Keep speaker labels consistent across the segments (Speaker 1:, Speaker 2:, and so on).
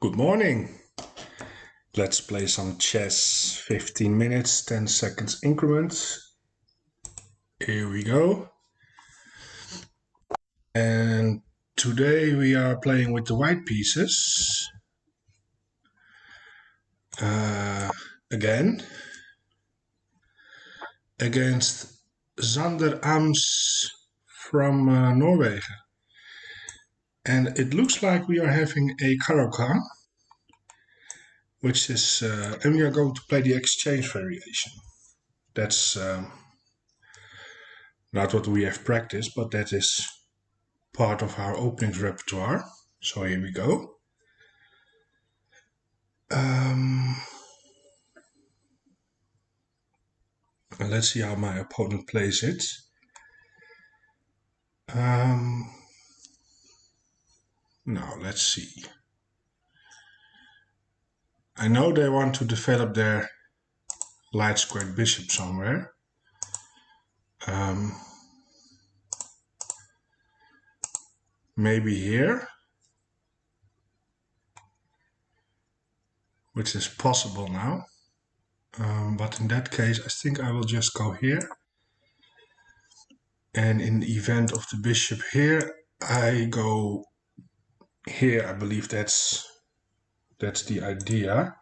Speaker 1: Good morning. Let's play some chess. 15 minutes, 10 seconds increments. Here we go. And today we are playing with the white pieces. Again. Against Zander Ams from Norway. And it looks like we are having a Caro-Kann, which is, and we are going to play the exchange variation. That's not what we have practiced, but that is part of our openingsrepertoire. So here we go. And let's see how my opponent plays it. Now let's see. I know they want to develop their light squared bishop somewhere. Maybe here, which is possible now. But in that case, I think I will just go here. And in the event of the bishop here, I go here. I believe that's the idea.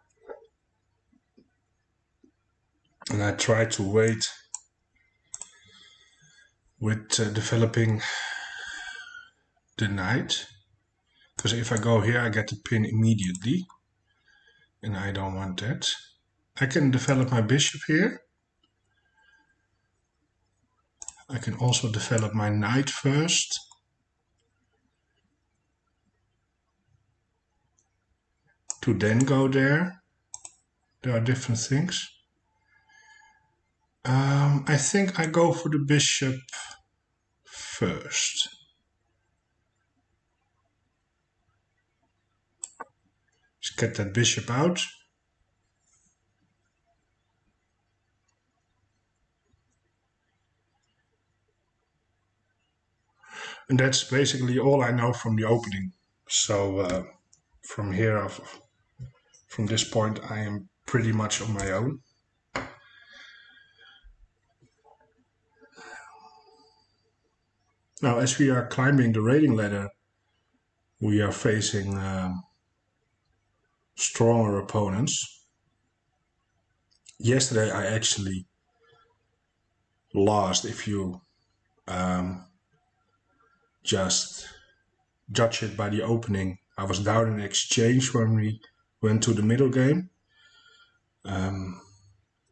Speaker 1: And I try to wait with developing the knight. Because if I go here, I get the pin immediately. And I don't want that. I can develop my bishop here. I can also develop my knight first. To then go there. There are different things. I think I go for the bishop first. Let's get that bishop out. And that's basically all I know from the opening. So from here, from this point, I am pretty much on my own. Now, as we are climbing the rating ladder, we are facing stronger opponents. Yesterday, I actually lost. If you just judge it by the opening, I was down in exchange when we went to the middle game.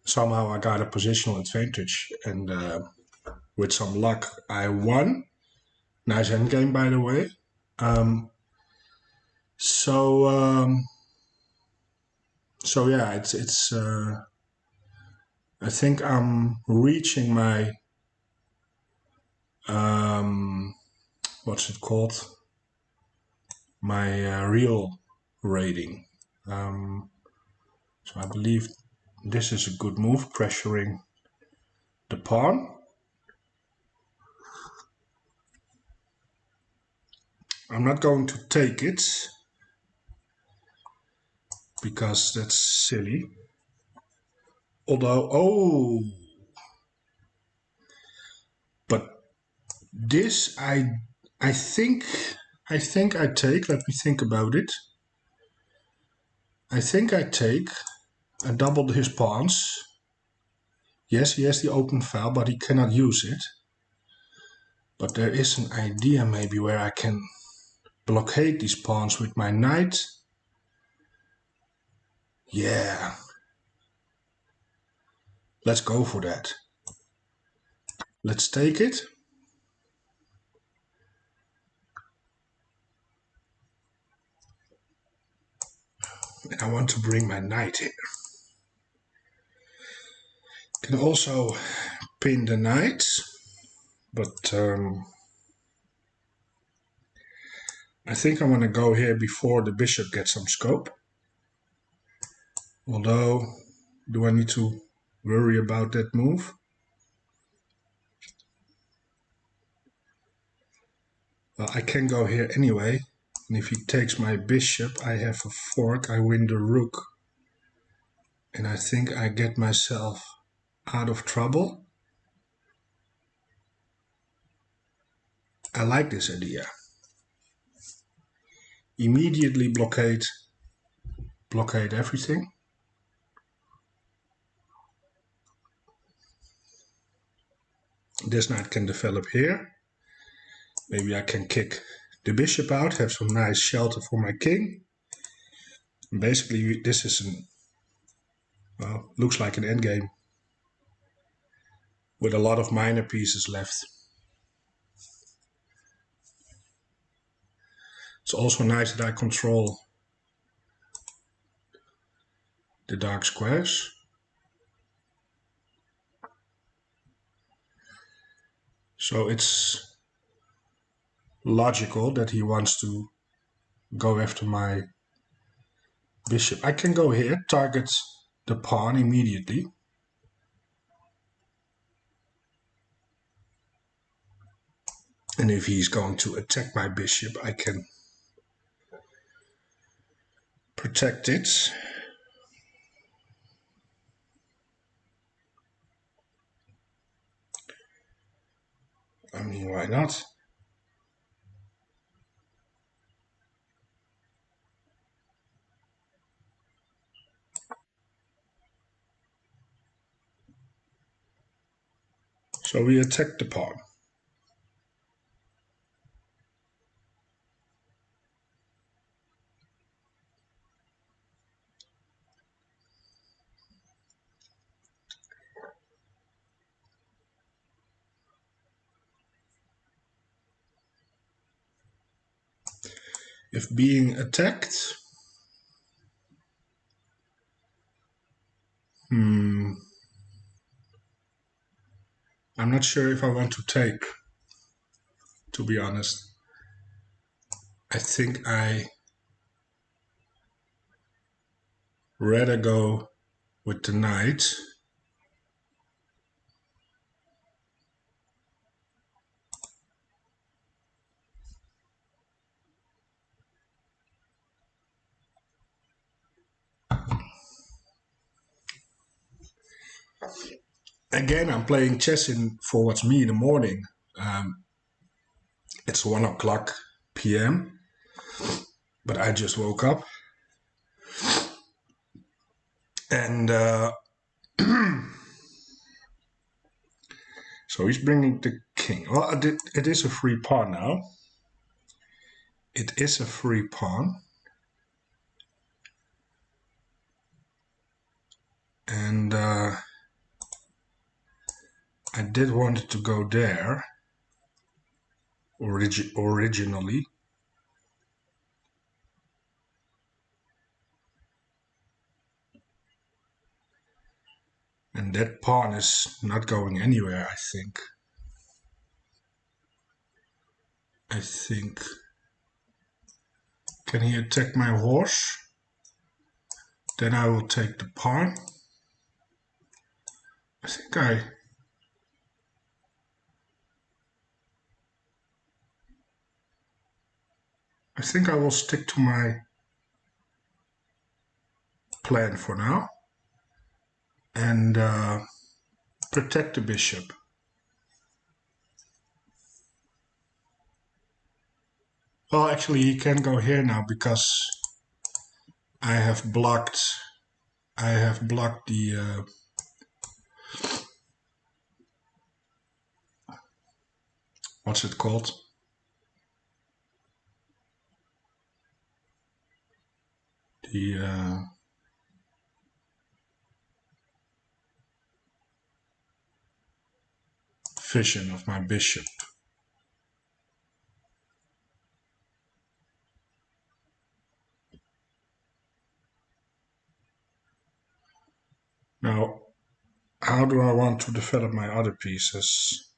Speaker 1: Somehow I got a positional advantage, and with some luck, I won. Nice endgame, by the way. So yeah, it's. I think I'm reaching my what's it called? My real rating. So I believe this is a good move, pressuring the pawn. I'm not going to take it, because that's silly. Although, but this I think I take. Let me think about it. I think I take. I doubled his pawns. Yes, he has the open file, but he cannot use it. But there is an idea maybe where I can blockade these pawns with my knight. Yeah. Let's go for that. Let's take it. And I want to bring my knight here. Can also pin the knight, but I think I want to go here before the bishop gets some scope. Although, do I need to worry about that move? Well, I can go here anyway, And if he takes my bishop, I have a fork, I win the rook. And I think I get myself out of trouble. I like this idea. Immediately blockade everything. This knight can develop here. Maybe I can kick the bishop out, have some nice shelter for my king. And basically, this is well, looks like an endgame with a lot of minor pieces left. It's also nice that I control the dark squares. So it's logical that he wants to go after my bishop. I can go here, target the pawn immediately. And if he's going to attack my bishop, I can protect it. I mean, why not? So we attack the pawn. If being attacked, I'm not sure if I want to take, to be honest. I think I rather go with the knight. Again, I'm playing chess for what's me in the morning. It's 1 o'clock p.m. But I just woke up. And so he's bringing the king. Well, it is a free pawn now. It is a free pawn. And I did want it to go there originally. And that pawn is not going anywhere, I think. Can he attack my horse? Then I will take the pawn. I think I will stick to my plan for now and protect the bishop. Well, actually, he can go here now because I have blocked the what's it called? The vision of my bishop. Now, how do I want to develop my other pieces?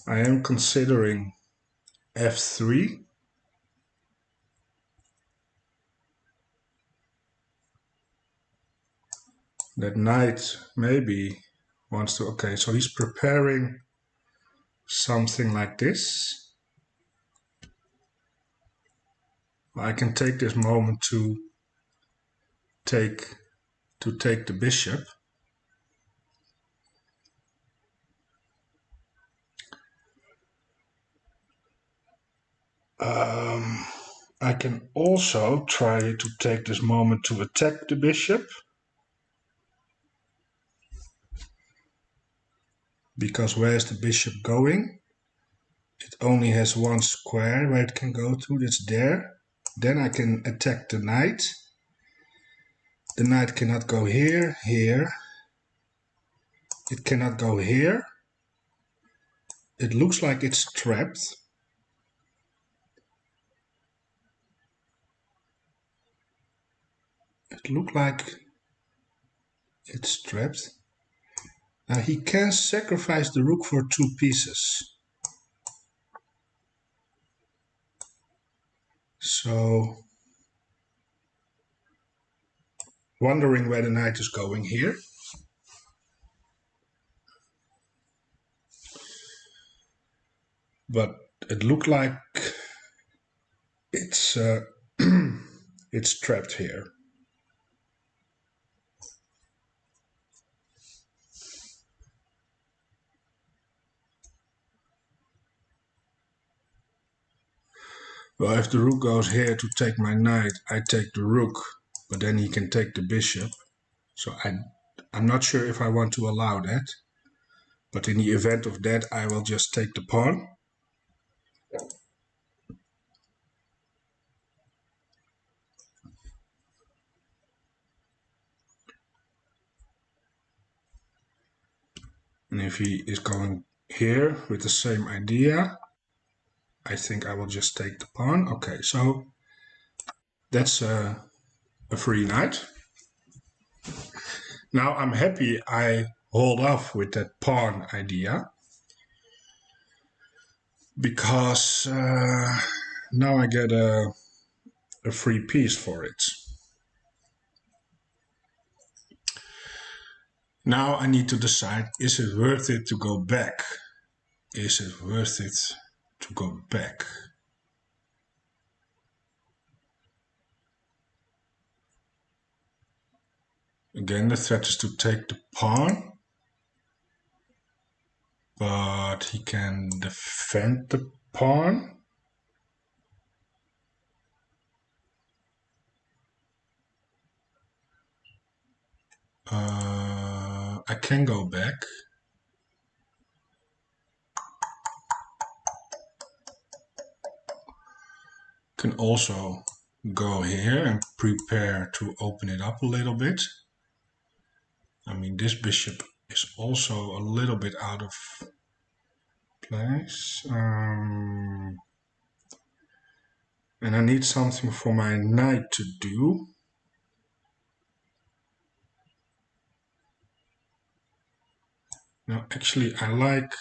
Speaker 1: I am considering f3. That knight maybe wants to, okay, so he's preparing something like this. I can take this moment to take the bishop. I can also try to take this moment to attack the bishop, because where is the bishop going? It only has one square where it can go to, it's there. Then I can attack the knight. The knight cannot go here, here. It cannot go here. It looks like it's trapped. It looks like it's trapped. Now he can sacrifice the rook for 2 pieces. So, wondering where the knight is going here. But it looked like it's it's trapped here. Well, if the rook goes here to take my knight, I take the rook, but then he can take the bishop. So I'm not sure if I want to allow that. But in the event of that, I will just take the pawn. And if he is going here with the same idea, I think I will just take the pawn. Okay, so that's a free knight. Now I'm happy I hold off with that pawn idea, because now I get a free piece for it. Now I need to decide, is it worth it to go back? Is it worth it to go back? Again, the threat is to take the pawn, but he can defend the pawn. I can go back. Can also go here and prepare to open it up a little bit. I mean, this bishop is also a little bit out of place. And I need something for my knight to do. Now, actually, I like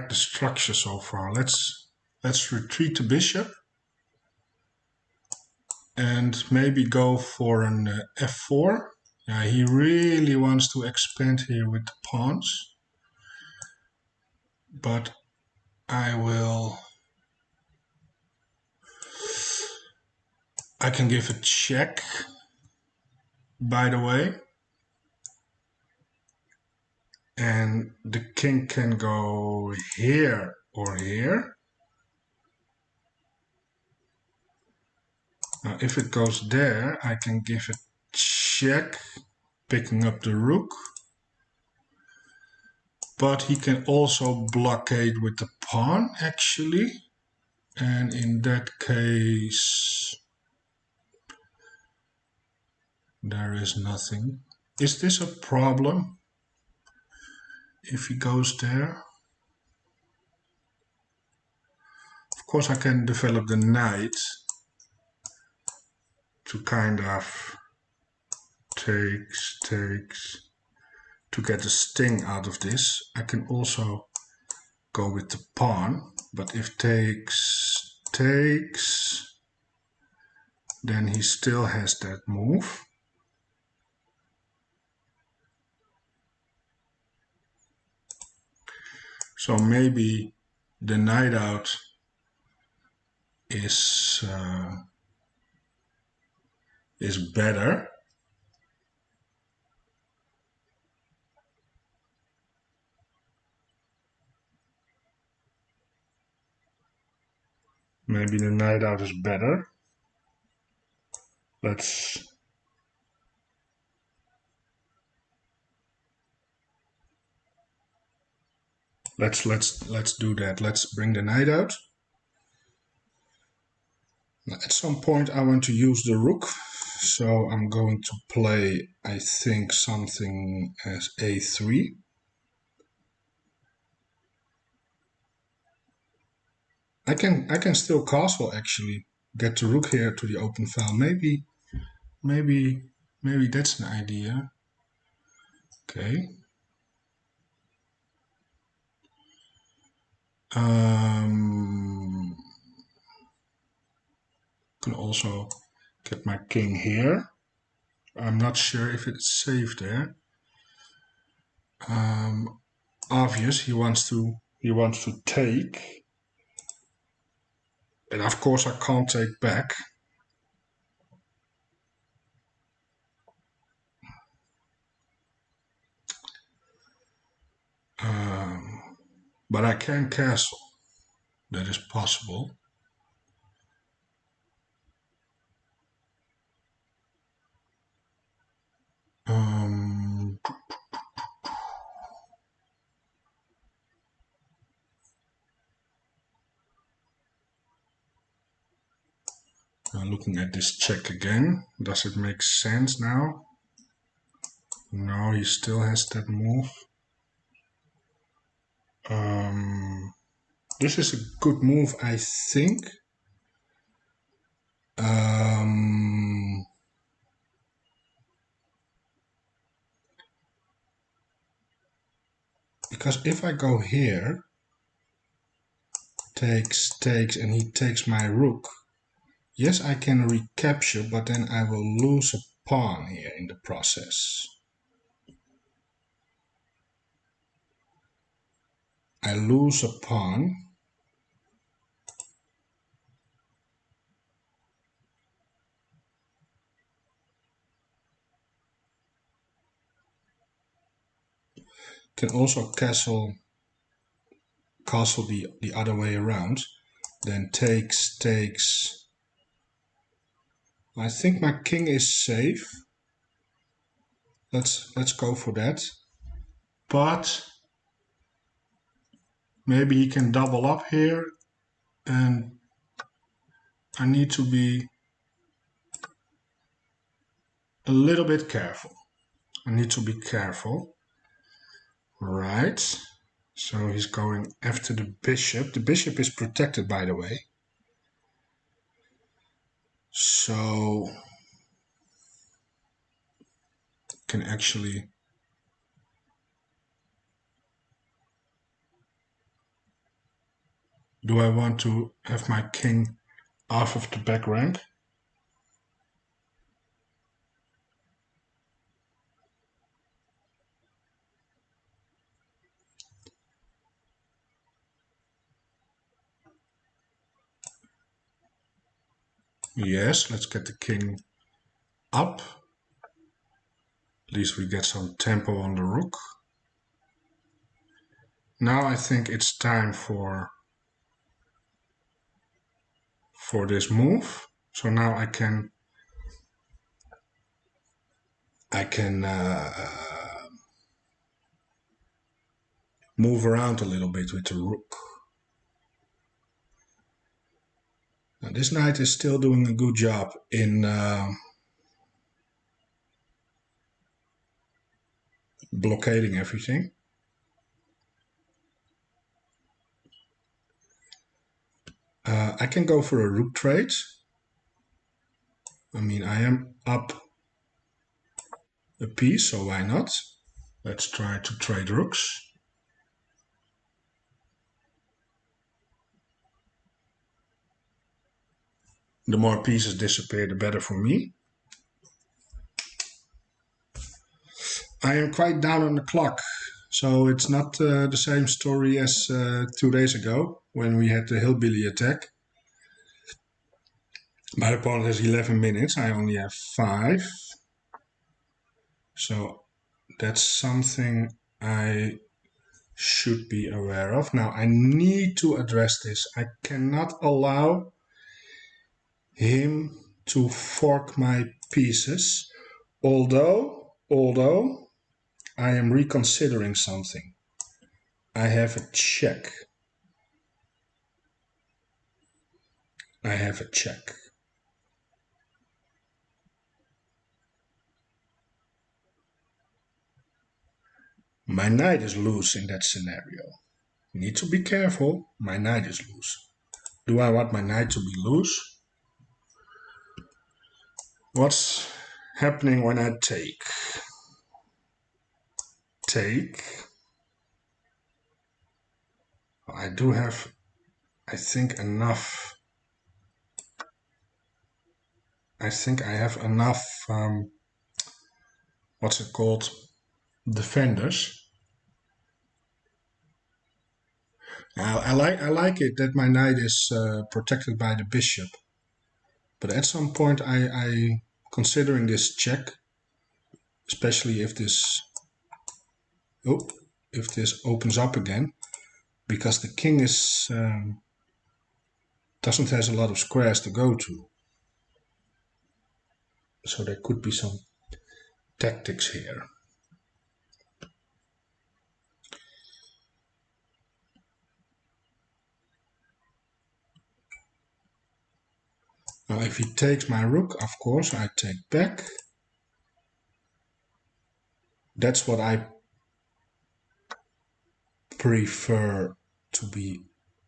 Speaker 1: the structure so far. Let's retreat the bishop and maybe go for an f4. Yeah, he really wants to expand here with the pawns, but I can give a check, by the way, and the king can go here or here. Now, if it goes there, I can give a check, picking up the rook. But he can also blockade with the pawn, actually. And in that case, there is nothing. Is this a problem if he goes there? Of course, I can develop the knight to kind of takes, to get a sting out of this. I can also go with the pawn, but if takes, then he still has that move. So maybe the knight out is better. Maybe the knight out is better. Let's do that. Let's bring the knight out. At some point I want to use the rook, so I'm going to play, I think, something as a3. I can still castle, actually, get the rook here to the open file. Maybe that's an idea. Okay. Can also get my king here. I'm not sure if it's safe there. Obvious, he wants to take, and of course I can't take back. But I can castle. That is possible. Looking at this check again, does it make sense now? No, he still has that move. This is a good move, I think. Because if I go here, takes, and he takes my rook, yes, I can recapture, but then I will lose a pawn here in the process. I lose a pawn. Can also castle the other way around. Then takes. I think my king is safe. Let's go for that. But maybe he can double up here, and I need to be a little bit careful. Right. So he's going after the bishop. The bishop is protected, by the way. So can actually do I want to have my king off of the back rank? Yes, let's get the king up. At least we get some tempo on the rook. Now I think it's time for this move. So now I can move around a little bit with the rook. Now this knight is still doing a good job in blockading everything. I can go for a rook trade. I mean, I am up a piece, so why not? Let's try to trade rooks. The more pieces disappear, the better for me. I am quite down on the clock. So it's not the same story as 2 days ago when we had the hillbilly attack. My opponent has 11 minutes. I only have 5. So that's something I should be aware of. Now I need to address this. I cannot allow him to fork my pieces, although I am reconsidering something. I have a check. I have a check. My knight is loose in that scenario. Need to be careful. My knight is loose. Do I want my knight to be loose? What's happening when I take? Take. I do have, I think, enough. I think I have enough, what's it called, defenders. I like it that my knight is protected by the bishop. But at some point I considering this check, especially if this opens up again, because the king is doesn't has a lot of squares to go to. So there could be some tactics here. Now if he takes my rook, of course I take back. That's what I prefer, to be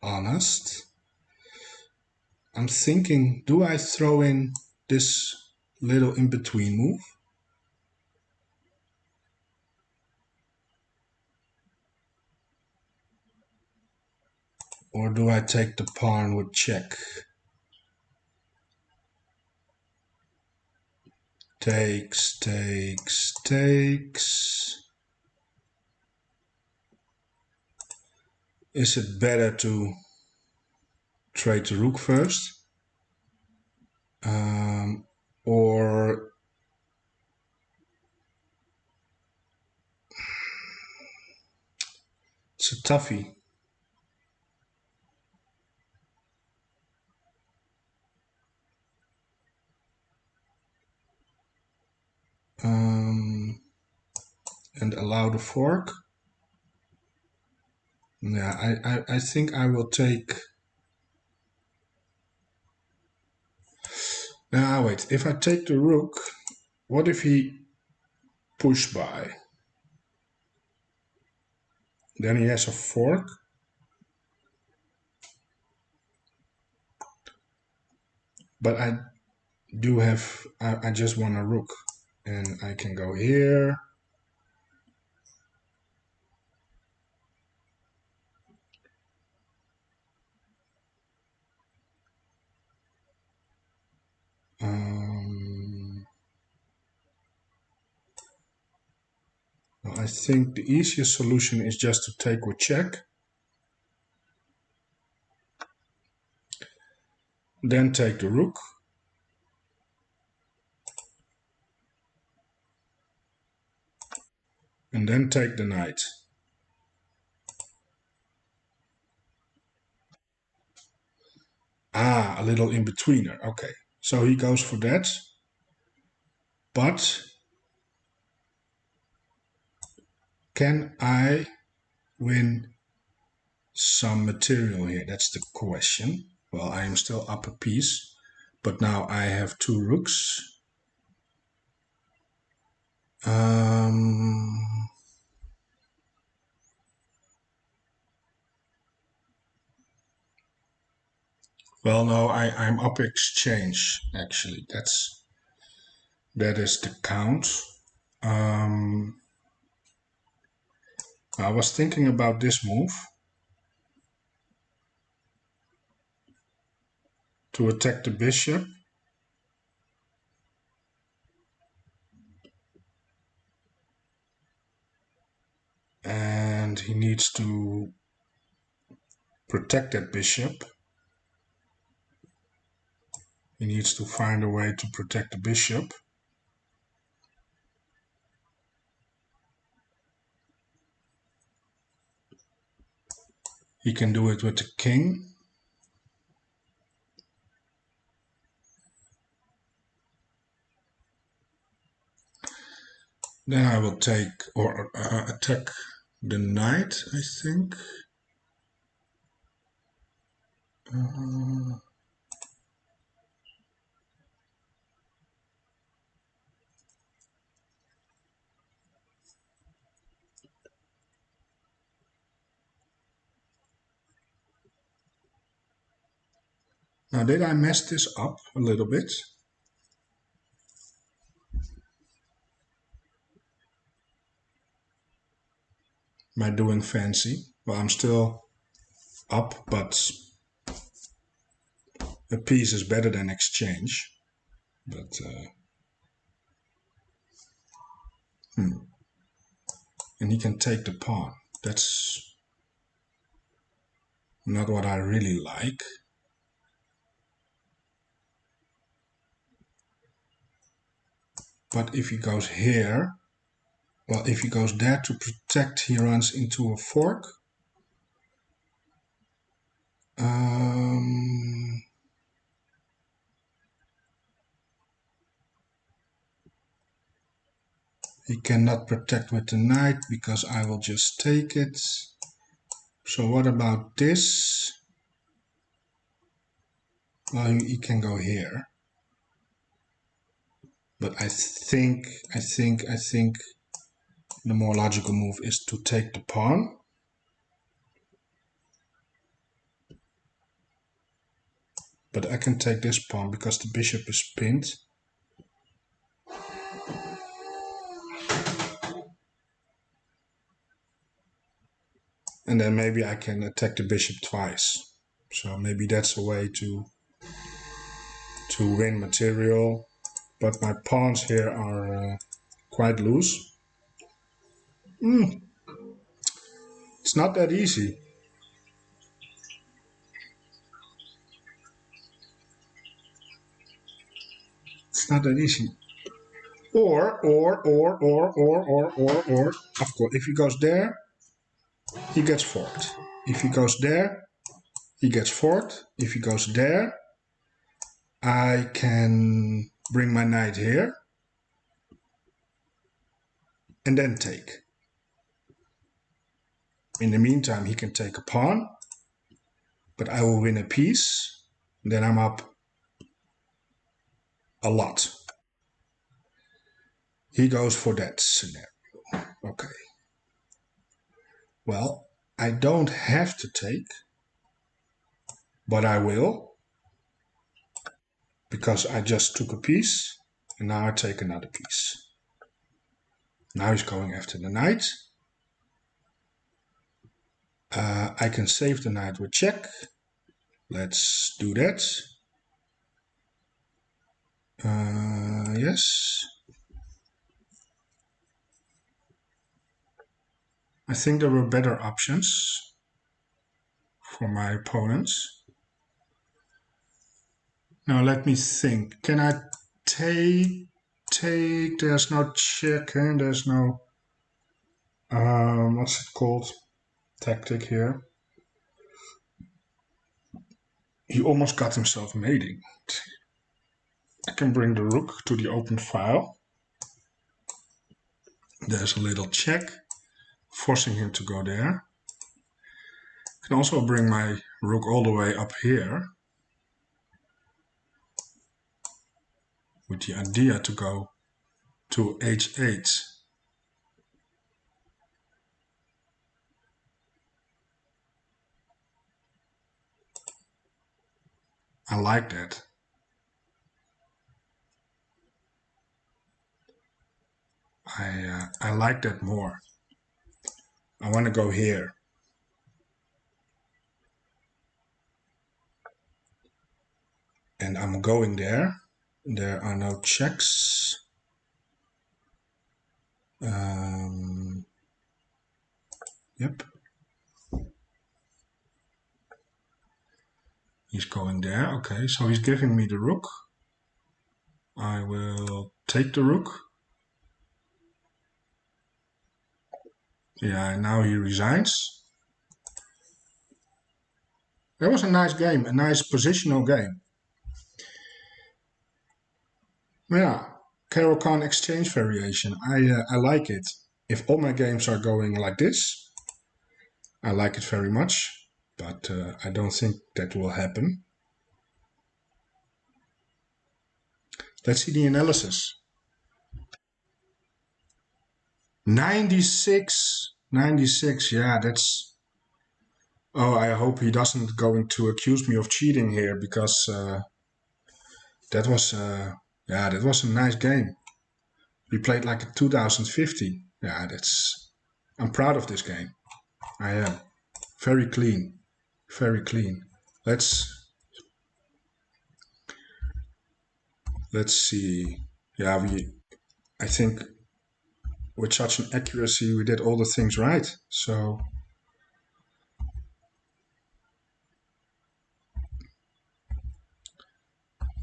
Speaker 1: honest. I'm thinking, do I throw in this little in-between move? Or do I take the pawn with check? Takes. Is it better to trade the rook first? Or it's a toughie. And allow the fork. Yeah, I think I will take. Now wait, if I take the rook, what if he push by? Then he has a fork. But I do have, I just want a rook. And I can go here. I think the easiest solution is just to take with check. Then take the rook. And then take the knight. A little in-betweener. Okay, so he goes for that. But can I win some material here? That's the question. Well, I am still up a piece, but now I have 2 rooks. Well, no, I'm up exchange, actually. That is the count. I was thinking about this move. To attack the bishop. and he needs to protect that bishop. He needs to find a way to protect the bishop. He can do it with the king. Then I will take or attack the knight, I think. Now, did I mess this up a little bit? By doing fancy? Well, I'm still up, but a piece is better than exchange. But and he can take the pawn. That's not what I really like. But if he goes here, well, if he goes there to protect, he runs into a fork. He cannot protect with the knight because I will just take it. So what about this? Well, he can go here. But I think the more logical move is to take the pawn. But I can take this pawn because the bishop is pinned. And then maybe I can attack the bishop twice. So maybe that's a way to win material. But my pawns here are quite loose. It's not that easy. It's not that easy. Or, of course, if he goes there, he gets forked. If he goes there, he gets forked. If he goes there, I can bring my knight here and then take. In the meantime, he can take a pawn, but I will win a piece. Then I'm up a lot. He goes for that scenario. Okay. Well, I don't have to take, but I will, because I just took a piece, and now I take another piece. Now he's going after the knight. I can save the knight with check. Let's do that. Yes. I think there were better options for my opponents. Now let me think. Can I take? There's no check and there's no what's it called? Tactic here. He almost got himself mating. I can bring the rook to the open file. There's a little check, forcing him to go there. I can also bring my rook all the way up here, with the idea to go to h8. I like that. I like that more. I want to go here. And I'm going there. There are no checks. Yep. He's going there. Okay, so he's giving me the rook. I will take the rook. Yeah, now he resigns. That was a nice game, a nice positional game. Yeah, Caro-Kann Exchange variation. I like it. If all my games are going like this, I like it very much, but I don't think that will happen. Let's see the analysis. 96, 96, yeah, that's... Oh, I hope he doesn't going to accuse me of cheating here, because that was a nice game. We played like a 2050. Yeah, I'm proud of this game. I am. Very clean. Very clean. Let's see. Yeah, I think with such an accuracy, we did all the things right. So,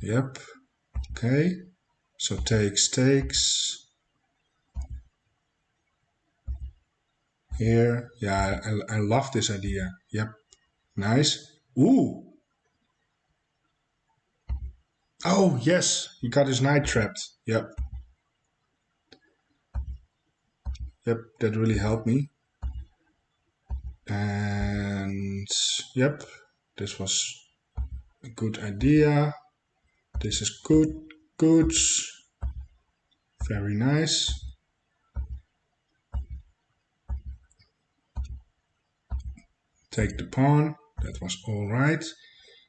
Speaker 1: yep. Okay. So takes. Here. Yeah, I love this idea. Yep. Nice. Ooh. Oh, yes. He got his knight trapped. Yep. Yep, that really helped me. And yep, this was a good idea. This is good. Very nice. Take the pawn. That was all right.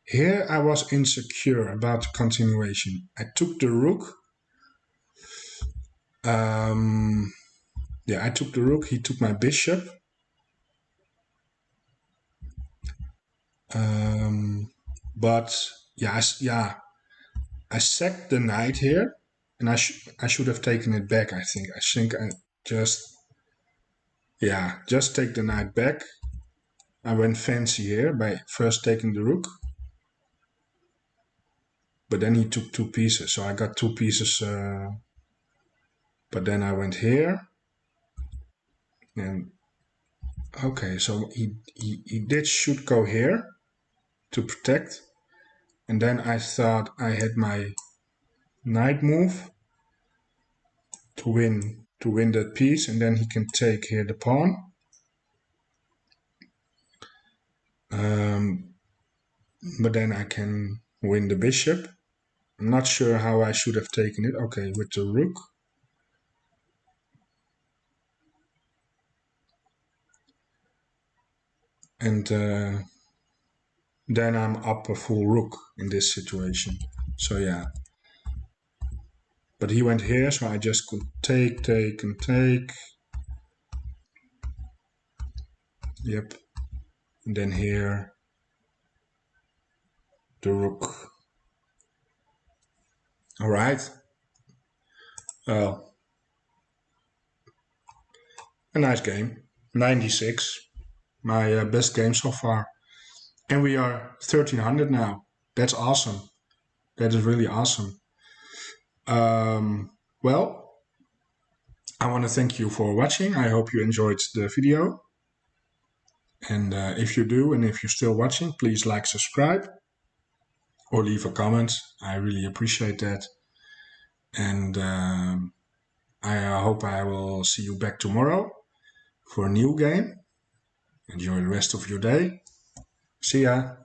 Speaker 1: Here I was insecure about the continuation. I took the rook. Yeah, I took the rook. He took my bishop. But yeah, I sacked the knight here, and I should have taken it back. I think I just take the knight back. I went fancy here by first taking the rook, but then he took 2 pieces, so I got 2 pieces. But then I went here, and okay, so he should go here to protect, and then I thought I had my knight move to win that piece, and then he can take here the pawn. But then I can win the bishop. I'm not sure how I should have taken it. Okay, with the rook. And then I'm up a full rook in this situation. So yeah. But he went here, so I just could take, and take. Yep. And then here, the rook. All right. Well, a nice game. 96. My best game so far. And we are 1300 now. That's awesome. That is really awesome. Well, I want to thank you for watching. I hope you enjoyed the video. And if you do, and if you're still watching, please like, subscribe, or leave a comment. I really appreciate that. And I hope I will see you back tomorrow for a new game. Enjoy the rest of your day. See ya.